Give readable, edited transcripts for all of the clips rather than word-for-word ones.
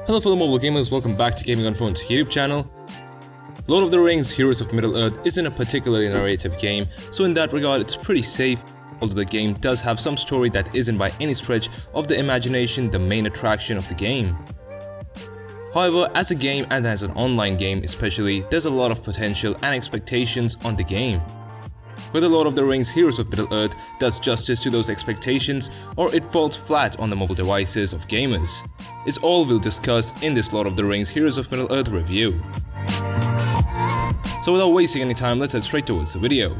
Hello fellow mobile gamers, welcome back to GamingonPhone's YouTube channel. Lord of the Rings Heroes of Middle-earth isn't a particularly narrative game, so in that regard it's pretty safe, although the game does have some story that isn't by any stretch of the imagination the main attraction of the game. However, as a game and as an online game especially, there's a lot of potential and expectations on the game. Whether Lord of the Rings Heroes of Middle-earth does justice to those expectations or it falls flat on the mobile devices of gamers is all we'll discuss in this Lord of the Rings Heroes of Middle-earth review. So without wasting any time, let's head straight towards the video.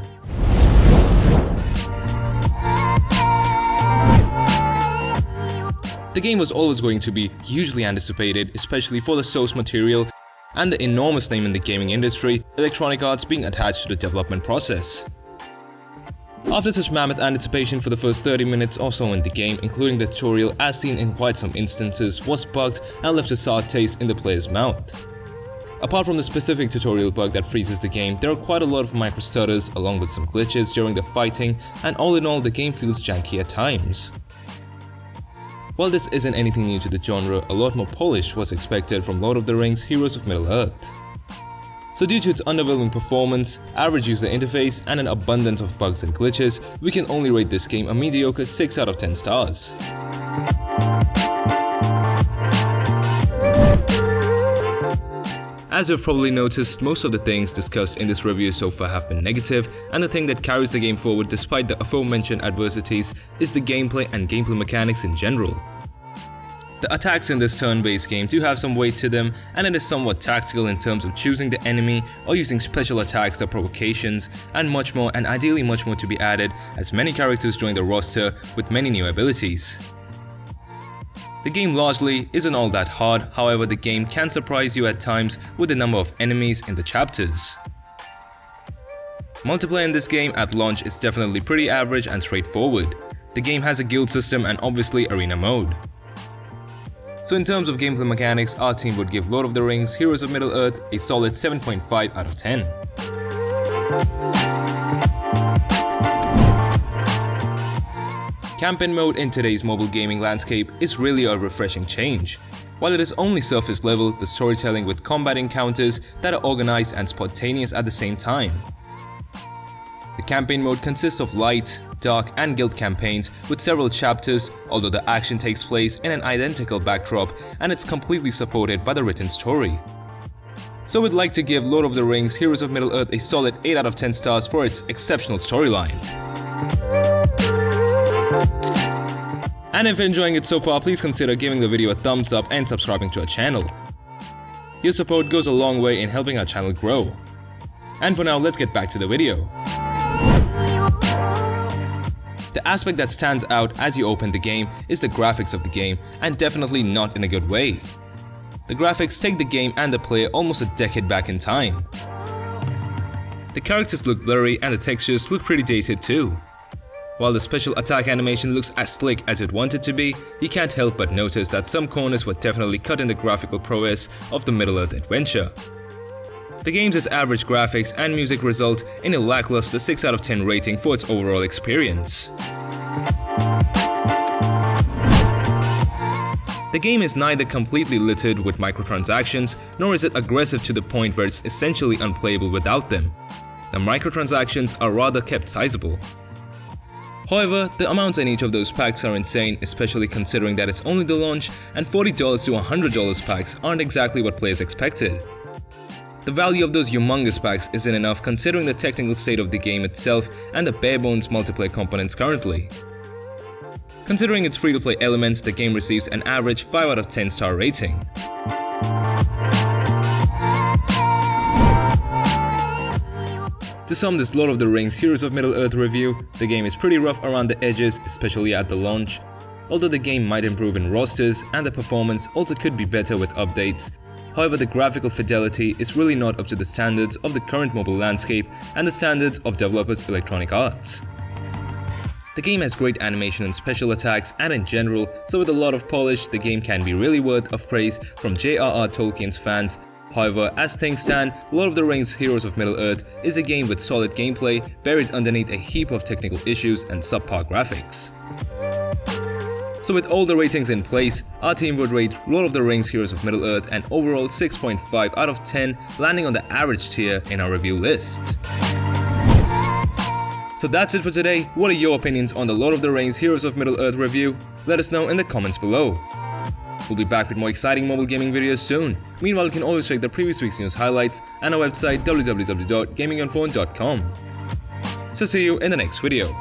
The game was always going to be hugely anticipated, especially for the source material and the enormous name in the gaming industry, Electronic Arts being attached to the development process. After such mammoth anticipation for the first 30 minutes or so in the game, including the tutorial as seen in quite some instances, was bugged and left a sour taste in the player's mouth. Apart from the specific tutorial bug that freezes the game, there are quite a lot of micro stutters along with some glitches during the fighting, and all in all the game feels janky at times. While this isn't anything new to the genre, a lot more polish was expected from Lord of the Rings Heroes of Middle-earth. So due to its underwhelming performance, average user interface, and an abundance of bugs and glitches, we can only rate this game a mediocre 6 out of 10 stars. As you've probably noticed, most of the things discussed in this review so far have been negative, and the thing that carries the game forward despite the aforementioned adversities is the gameplay and gameplay mechanics in general. The attacks in this turn-based game do have some weight to them, and it is somewhat tactical in terms of choosing the enemy or using special attacks or provocations, and much more, and ideally much more to be added as many characters join the roster with many new abilities. The game largely isn't all that hard, however the game can surprise you at times with the number of enemies in the chapters. Multiplayer in this game at launch is definitely pretty average and straightforward. The game has a guild system and obviously arena mode. So in terms of gameplay mechanics, our team would give Lord of the Rings Heroes of Middle-earth a solid 7.5 out of 10. Campaign mode in today's mobile gaming landscape is really a refreshing change. While it is only surface level, the storytelling with combat encounters that are organized and spontaneous at the same time. The campaign mode consists of light, dark, and guild campaigns with several chapters, although the action takes place in an identical backdrop and it's completely supported by the written story. So we'd like to give Lord of the Rings Heroes of Middle-earth a solid 8 out of 10 stars for its exceptional storyline. And if you're enjoying it so far, please consider giving the video a thumbs up and subscribing to our channel. Your support goes a long way in helping our channel grow. And for now, let's get back to the video. The aspect that stands out as you open the game is the graphics of the game, and definitely not in a good way. The graphics take the game and the player almost a decade back in time. The characters look blurry and the textures look pretty dated too. While the special attack animation looks as slick as it wanted to be, you can't help but notice that some corners were definitely cut in the graphical prowess of the Middle-earth adventure. The game's average graphics and music result in a lackluster 6 out of 10 rating for its overall experience. The game is neither completely littered with microtransactions, nor is it aggressive to the point where it's essentially unplayable without them. The microtransactions are rather kept sizable. However, the amounts in each of those packs are insane, especially considering that it's only the launch, and $40 to $100 packs aren't exactly what players expected. The value of those humongous packs isn't enough considering the technical state of the game itself and the bare-bones multiplayer components currently. Considering its free-to-play elements, the game receives an average 5 out of 10 star rating. To sum this Lord of the Rings Heroes of Middle-earth review, the game is pretty rough around the edges, especially at the launch. Although the game might improve in rosters, and the performance also could be better with updates. However, the graphical fidelity is really not up to the standards of the current mobile landscape and the standards of developers Electronic Arts. The game has great animation and special attacks, and in general, so with a lot of polish, the game can be really worth of praise from J.R.R. Tolkien's fans. However, as things stand, Lord of the Rings Heroes of Middle-earth is a game with solid gameplay buried underneath a heap of technical issues and subpar graphics. So with all the ratings in place, our team would rate Lord of the Rings Heroes of Middle-earth an overall 6.5 out of 10, landing on the average tier in our review list. So that's it for today. What are your opinions on the Lord of the Rings Heroes of Middle-earth review? Let us know in the comments below. We'll be back with more exciting mobile gaming videos soon. Meanwhile, you can always check the previous week's news highlights and our website www.GamingonPhone.com. So see you in the next video.